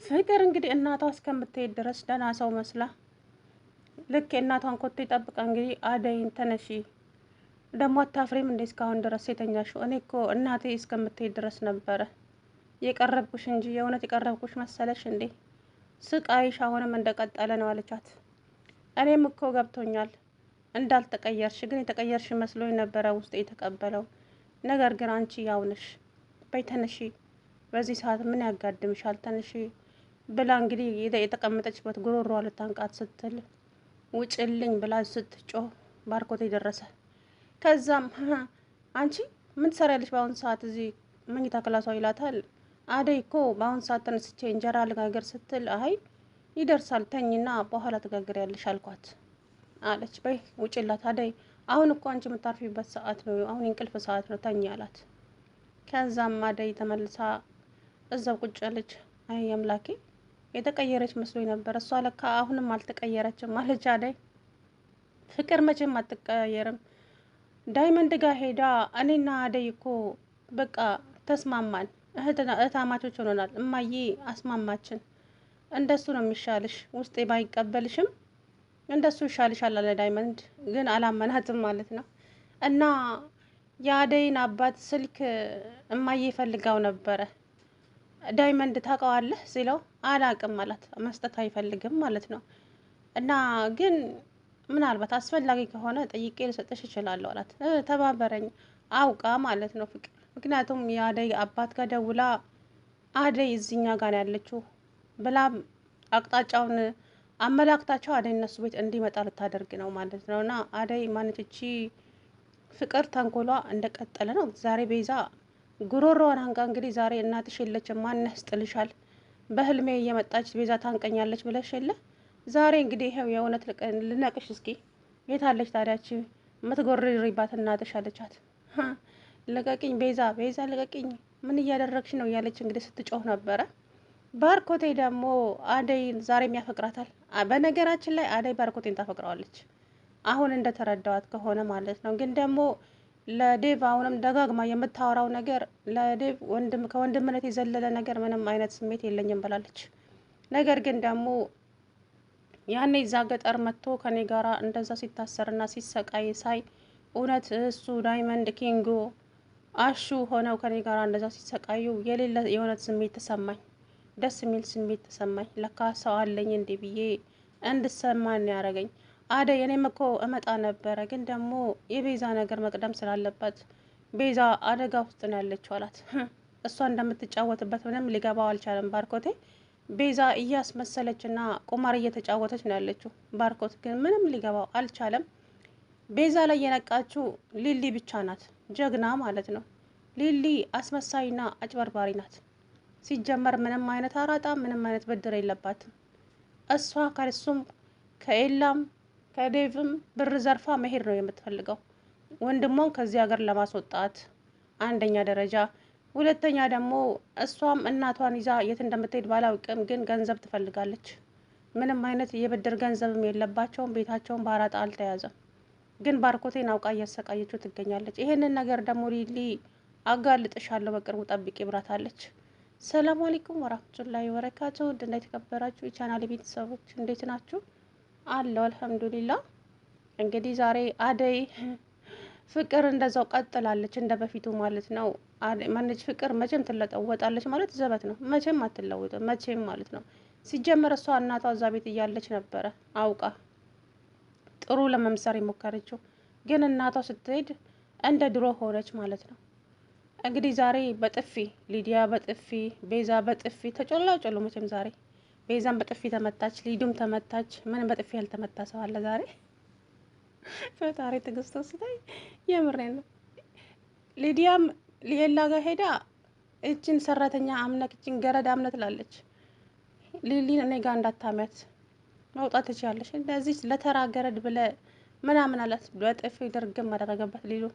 ፍቅር እንግዲህ እናቷ እስከምትሄድ ድረስ ደህና ሰው መስላ ልክ የእናቷን ኮቴ ጠብቃ እንግዲህ አደይን ተነሺ ደግሞ አታፍሬም እንዴ እስካሁን ድረስ የተኛሽው? እኔ እኮ እናቴ እስከምትሄድ ድረስ ነበረ የቀረብኩሽ እንጂ የእውነት የቀረብኩሽ መሰለሽ እንዴ? ስቃይሽ አሁንም እንደቀጠለ ነው አለቻት። እኔም እኮ ገብቶኛል እንዳልተቀየርሽ፣ ግን የተቀየርሽ መስሎኝ ነበረ ውስጥ የተቀበለው ነገር ግን አንቺ ያው ነሽ። በይ ተነሺ፣ በዚህ ሰዓት ምን ያጋድምሻል? ተነሺ ብላ እንግዲህ የተቀመጠችበት ጉሮሯ ልታንቃት ስትል ውጭልኝ ብላ ስትጮህ ባርኮቴ ደረሰ። ከዛም አንቺ ምን ትሰሪያለሽ በአሁን ሰዓት እዚህ መኝታ ክላሷ ይላታል። አደይ እኮ በአሁን ሰዓት ተነስቼ እንጀራ ልጋገር ስትል አይ ይደርሳል ተኝና በኋላ ትጋግሪያለሽ አልኳት አለች። በይ ውጭላት አደይ፣ አሁን እኮ አንቺ የምታርፊበት ሰዓት ነው፣ አሁን የእንቅልፍ ሰዓት ነው፣ ተኝ አላት። ከዛም አደይ ተመልሳ እዛው ቁጭ አለች። አይ አምላኬ የተቀየረች መስሎኝ ነበር፣ እሷ ለካ አሁንም አልተቀየረችም አለች አደይ። ፍቅር መቼም አትቀየርም። ዳይመንድ ጋር ሄዳ እኔና አደይ እኮ በቃ ተስማማን፣ እህታማቾች ሆኖናል፣ እማዬ አስማማችን፣ እንደሱ ነው የሚሻልሽ፣ ውስጤ ባይቀበልሽም እንደሱ ይሻልሻል አለ ዳይመንድ። ግን አላመናትም ማለት ነው። እና የአደይን አባት ስልክ እማዬ ፈልጋው ነበረ ዳይመንድ ታውቀዋለህ ሲለው አላቅም አላት። መስጠት አይፈልግም ማለት ነው። እና ግን ምናልባት አስፈላጊ ከሆነ ጠይቄ ልሰጥሽ እችላለሁ አላት። ተባበረኝ አውቃ ማለት ነው ፍቅር። ምክንያቱም የአደይ አባት ጋር ደውላ አደይ እዚኛ ጋር ያለችው ብላ አቅጣጫውን አመላክታቸው አደይ እነሱ ቤት እንዲመጣ ልታደርግ ነው ማለት ነው። እና አደይ ማነች እቺ ፍቅር ተንኮሏ እንደቀጠለ ነው። ዛሬ ቤዛ ጉሮሮዋን አንቃ እንግዲህ ዛሬ እናትሽ የለችም ማን ያስጥልሻል፣ በህልሜ እየመጣች ቤዛ ታንቀኛለች ብለሽ የለ ዛሬ እንግዲህ ይኸው የእውነት ልነቅሽ እስኪ የታለች ታዲያች የምትጎርሪባት እናትሽ አለቻት። ልቀቂኝ ቤዛ፣ ቤዛ ልቀቂኝ፣ ምን እያደረግሽ ነው እያለች እንግዲህ ስትጮህ ነበረ። ባርኮቴ ደግሞ አደይን ዛሬም ያፈቅራታል። በነገራችን ላይ አደይ ባርኮቴን ታፈቅረዋለች አሁን እንደተረዳዋት ከሆነ ማለት ነው። ግን ደግሞ ለዴቭ አሁንም ደጋግማ የምታወራው ነገር ለዴቭ ከወንድምነት የዘለለ ነገር ምንም አይነት ስሜት የለኝም ብላለች። ነገር ግን ደግሞ ያኔ እዛ ገጠር መጥቶ ከኔ ጋራ እንደዛ ሲታሰርና ሲሰቃይ ሳይ እውነት እሱ ዳይመንድ ኪንጎ አሹ ሆነው ከኔ ጋራ እንደዛ ሲሰቃዩ የሌለ የእውነት ስሜት ተሰማኝ፣ ደስ የሚል ስሜት ተሰማኝ። ለካ ሰው አለኝ እንዴ ብዬ እንድሰማን ያደረገኝ። አደይ እኔም እኮ እመጣ ነበረ፣ ግን ደግሞ የቤዛ ነገር መቅደም ስላለበት ቤዛ አደጋ ውስጥ ነው ያለችው አላት። እሷ እንደምትጫወትበት ምንም ሊገባው አልቻለም ባርኮቴ። ቤዛ እያስመሰለችና ቁማር እየተጫወተች ነው ያለችው። ባርኮት ግን ምንም ሊገባው አልቻለም። ቤዛ ላይ የነቃችው ሊሊ ብቻ ናት፣ ጀግና ማለት ነው። ሊሊ አስመሳይና አጭበርባሪ ናት። ሲጀመር ምንም አይነት አራጣ ምንም አይነት ብድር የለባትም። እሷ ከሱም ከኤላም ከዴቭም ብር ዘርፋ መሄድ ነው የምትፈልገው፣ ወንድሟን ከዚህ ሀገር ለማስወጣት አንደኛ ደረጃ። ሁለተኛ ደግሞ እሷም እናቷን ይዛ የት እንደምትሄድ ባላውቅም ግን ገንዘብ ትፈልጋለች። ምንም አይነት የብድር ገንዘብም የለባቸውም፣ ቤታቸውን በአራጣ አልተያዘም። ግን ባርኮቴን አውቃ እያሰቃየችው ትገኛለች። ይሄንን ነገር ደግሞ ሊሊ አጋልጥሻለሁ በቅርቡ ጠብቂ ብራታለች። ሰላም አለይኩም ወራህመቱላሂ ወበረካቱ። ውድና የተከበራችሁ የቻናል ቤተሰቦች እንዴት ናችሁ? አለው አልሐምዱሊላ። እንግዲህ ዛሬ አደይ ፍቅር እንደዛው ቀጥላለች እንደ በፊቱ ማለት ነው። ማነች ፍቅር መቼም ትለወጣለች ማለት ዘበት ነው። መቼም አትለወጥም መቼም ማለት ነው። ሲጀመር እሷ እናቷ እዛ ቤት እያለች ነበረ አውቃ ጥሩ ለመምሰር የሞከረችው፣ ግን እናቷ ስትሄድ እንደ ድሮ ሆነች ማለት ነው። እንግዲህ ዛሬ በጥፊ ሊዲያ በጥፊ ቤዛ በጥፊ ተጮላጮሉ። መቼም ዛሬ ቤዛም በጥፊ ተመታች፣ ሊዱም ተመታች። ምን በጥፊ ያልተመታ ሰው አለ ዛሬ? ፈጣሪ ትዕግስት ስታይ የምሬን ነው። ሊዲያም ሊየላ ጋር ሄዳ እችን ሰራተኛ አምነክ እችን ገረድ አምነት ትላለች። ሊሊን እኔ ጋር እንዳታሚያት መውጣት ትችላለች፣ እንደዚህ ለተራ ገረድ ብለ ምናምን አላት። በጥፊ ድርግም አደረገባት ሊሉ።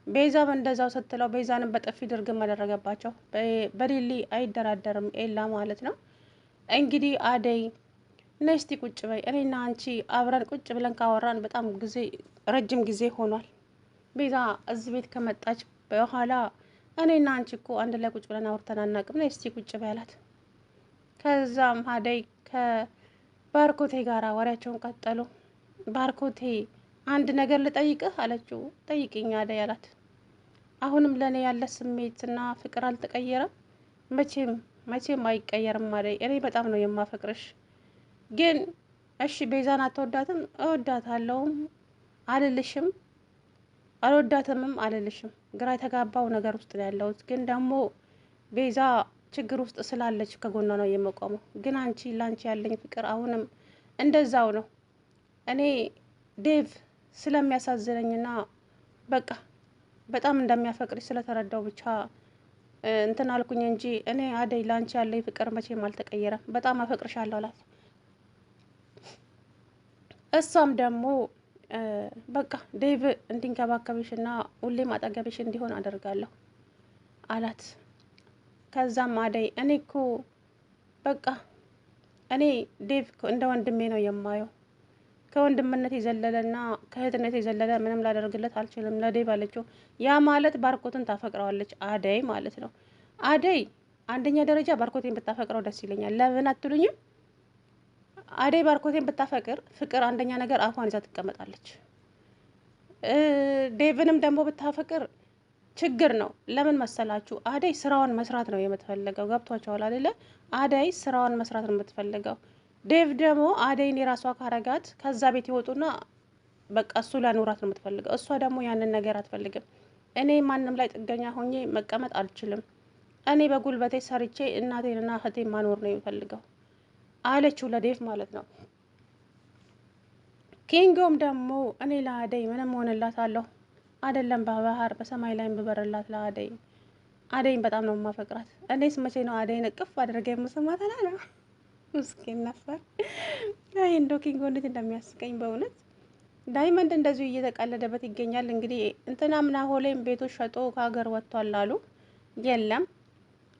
ቤዛም እንደዛው ስትለው ቤዛንም በጥፊ ድርግም አደረገባቸው። በሊሊ አይደራደርም ኤላ ማለት ነው። እንግዲህ አደይ ነስቲ ቁጭ በይ፣ እኔና አንቺ አብረን ቁጭ ብለን ካወራን በጣም ጊዜ ረጅም ጊዜ ሆኗል። ቤዛ እዚህ ቤት ከመጣች በኋላ እኔና አንቺ እኮ አንድ ላይ ቁጭ ብለን አውርተን አናውቅም፣ ነስቲ ቁጭ በይ አላት። ከዛም አደይ ከባርኮቴ ጋር ወሬያቸውን ቀጠሉ። ባርኮቴ አንድ ነገር ልጠይቅህ አለችው። ጠይቅኝ አደይ አላት። አሁንም ለእኔ ያለ ስሜትና ፍቅር አልተቀየረም? መቼም አይቀየርም አደይ። እኔ በጣም ነው የማፈቅርሽ። ግን እሺ ቤዛን አትወዳትም? እወዳታለሁም አልልሽም፣ አልወዳትምም አልልሽም። ግራ የተጋባው ነገር ውስጥ ነው ያለሁት። ግን ደግሞ ቤዛ ችግር ውስጥ ስላለች ከጎኗ ነው የምቆመው። ግን አንቺ ላንቺ ያለኝ ፍቅር አሁንም እንደዛው ነው። እኔ ዴቭ ስለሚያሳዝነኝና በቃ በጣም እንደሚያፈቅርሽ ስለተረዳው ብቻ እንትን አልኩኝ እንጂ እኔ አደይ ላንቺ ያለኝ ፍቅር መቼም አልተቀየረም። በጣም አፈቅርሻለሁ አላት። እሷም ደግሞ በቃ ዴቭ እንዲንከባከብሽና ሁሌም አጠገብሽ እንዲሆን አደርጋለሁ አላት። ከዛም አደይ እኔ እኮ በቃ እኔ ዴቭ እንደ ወንድሜ ነው የማየው። ከወንድምነት የዘለለና ከእህትነት የዘለለ ምንም ላደርግለት አልችልም ለዴቭ አለችው። ያ ማለት ባርኮትን ታፈቅረዋለች አደይ ማለት ነው። አደይ አንደኛ ደረጃ ባርኮቴን ብታፈቅረው ደስ ይለኛል። ለምን አትሉኝም? አደይ ባርኮቴን ብታፈቅር ፍቅር አንደኛ ነገር አፏን ይዛ ትቀመጣለች። ዴቭንም ደግሞ ብታፈቅር ችግር ነው። ለምን መሰላችሁ? አደይ ስራዋን መስራት ነው የምትፈልገው። ገብቷቸዋል አይደለ? አደይ ስራዋን መስራት ነው የምትፈልገው። ዴቭ ደግሞ አደይን የራሷ ካረጋት ከዛ ቤት ይወጡና በቃ እሱ ላኖራት ነው የምትፈልገው። እሷ ደግሞ ያንን ነገር አትፈልግም። እኔ ማንም ላይ ጥገኛ ሆኜ መቀመጥ አልችልም። እኔ በጉልበቴ ሰርቼ እናቴንና እህቴን ማኖር ነው የምፈልገው አለችው ለዴቭ ማለት ነው። ኪንጎም ደግሞ እኔ ለአደይ ምንም ሆንላታለሁ አይደለም በባህር በሰማይ ላይ ብበርላት ለአደይ አደይን በጣም ነው የማፈቅራት። እኔስ መቼ ነው አደይን እቅፍ አድርገ የምስማት አላለ። ምስኪን ነበር። አይ እንደው ኪንጎ እንዴት እንደሚያስቀኝ በእውነት። ዳይመንድ እንደዚሁ እየተቀለደበት ይገኛል። እንግዲህ እንትናም ናሆሌም ቤቱ ሸጦ ከሀገር ወጥቷል አሉ። የለም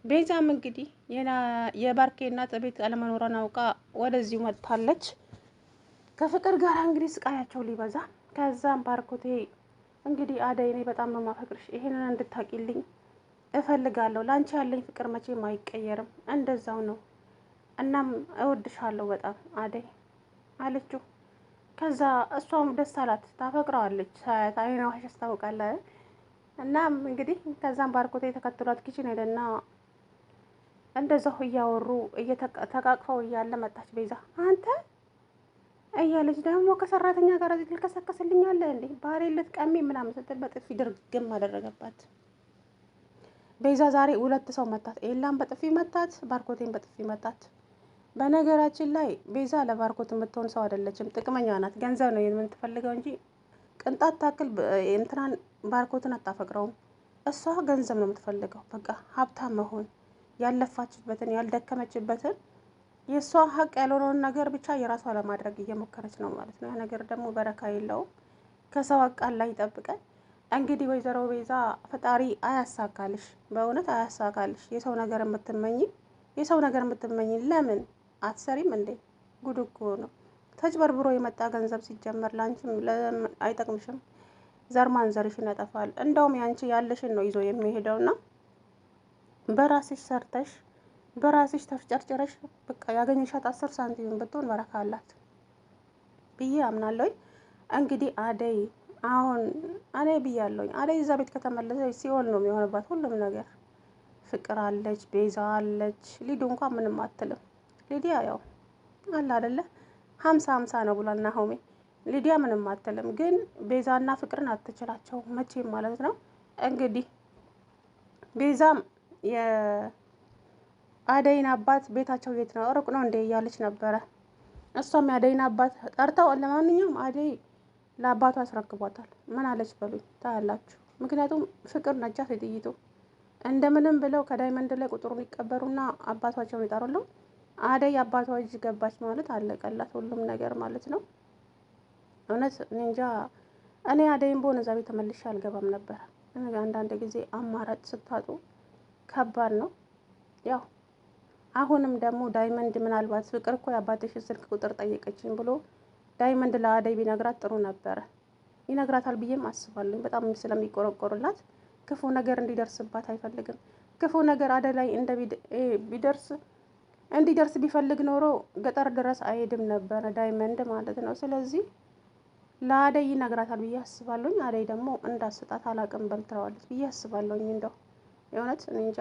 ቤዛም እንግዲህ የባርኬ እናት ቤት አለመኖሯን አውቃ ወደዚሁ መጥታለች። ከፍቅር ጋር እንግዲህ ስቃያቸው ሊበዛ። ከዛም ባርኮቴ እንግዲህ አደይ እኔ በጣም ነው ማፈቅርሽ፣ ይሄንን እንድታቂልኝ እፈልጋለሁ። ላንቺ ያለኝ ፍቅር መቼም አይቀየርም፣ እንደዛው ነው። እናም እወድሻለሁ በጣም አደይ አለችው። ከዛ እሷም ደስ አላት፣ ታፈቅረዋለች። ሳያት አይኗ ያስታውቃል። እናም እንግዲህ ከዛም ባርኮቴ ተከትሏት ኪችን ሄደና እንደዛው እያወሩ ተቃቅፈው እያለ መጣች ቤዛ። አንተ እያለች ደግሞ ከሰራተኛ ጋር እዚህ ልከሰከስልኛለህ እንዴ ባሬ ልትቀሚ ምናምን ስትል በጥፊ ድርግም አደረገባት። ቤዛ ዛሬ ሁለት ሰው መታት። ኤላም በጥፊ መታት፣ ባርኮቴን በጥፊ መታት። በነገራችን ላይ ቤዛ ለባርኮት የምትሆን ሰው አይደለችም፣ ጥቅመኛ ናት። ገንዘብ ነው የምትፈልገው እንጂ ቅንጣት ታክል እንትናን ባርኮትን አታፈቅረውም። እሷ ገንዘብ ነው የምትፈልገው። በቃ ሀብታም መሆን፣ ያለፋችበትን ያልደከመችበትን የእሷ ሀቅ ያልሆነውን ነገር ብቻ የራሷ ለማድረግ እየሞከረች ነው ማለት ነው። ያ ነገር ደግሞ በረካ የለውም። ከሰው ቃል ላይ ይጠብቀን። እንግዲህ ወይዘሮ ቤዛ ፈጣሪ አያሳካልሽ፣ በእውነት አያሳካልሽ። የሰው ነገር የምትመኝ ለምን አትሰሪም እንዴ? ጉድ እኮ ነው። ተጭበርብሮ የመጣ ገንዘብ ሲጀመር ላንቺም አይጠቅምሽም። ዘር ማንዘርሽን ያጠፋል። እንደውም ያንቺ ያለሽን ነው ይዞ የሚሄደውና በራስሽ ሰርተሽ በራስሽ ተፍጨርጨረሽ በቃ ያገኘሻት 10 ሳንቲም ብትሆን በረካ አላት ብዬ አምናለሁ። እንግዲህ አደይ አሁን እኔ ብያለሁኝ፣ አደይ እዛ ቤት ከተመለሰች ሲኦል ነው የሚሆንባት ሁሉም ነገር። ፍቅር አለች፣ ቤዛ አለች፣ ሊዱ እንኳን ምንም አትልም። ሊዲያ ያው አለ አይደለ 50-50 ነው ብሏል ናሆሜ። ሊዲያ ምንም አትልም፣ ግን ቤዛና ፍቅርን አትችላቸው መቼም ማለት ነው። እንግዲህ ቤዛም የአደይን አባት ቤታቸው የት ነው ሩቅ ነው እንዴ እያለች ነበረ። እሷም የአደይን አባት ጠርተው ለማንኛውም አደይ ለአባቷ ያስረክቧታል። ምን አለች በሉኝ ታያላችሁ። ምክንያቱም ፍቅር ነጃት የጥይቱ እንደምንም ብለው ከዳይመንድ ላይ ቁጥሩን ይቀበሩና አባቷቸውን ይጠሩለው። አደይ አባቷ እጅ ገባች ማለት አለቀላት ሁሉም ነገር ማለት ነው። እውነት እንጃ እኔ አደይም በሆነ እዛ ቤት ተመልሼ አልገባም ነበር። አንዳንድ ጊዜ አማራጭ ስታጡ ከባድ ነው። ያው አሁንም ደግሞ ዳይመንድ ምናልባት ፍቅር እኮ የአባትሽ ስልክ ቁጥር ጠየቀችኝ ብሎ ዳይመንድ ለአደይ ቢነግራት ጥሩ ነበረ። ይነግራታል ብዬም አስባለሁ። በጣም ስለሚቆረቆርላት ክፉ ነገር እንዲደርስባት አይፈልግም። ክፉ ነገር አደይ ላይ ቢደርስ እንዲደርስ ቢፈልግ ኖሮ ገጠር ድረስ አይሄድም ነበር ዳይመንድ ማለት ነው። ስለዚህ ለአደይ ይነግራታል ብዬ አስባለሁኝ። አደይ ደግሞ እንዳስጣት አላቅም በልትለዋለች ብዬ አስባለሁኝ። እንደው የእውነት እኔ እንጃ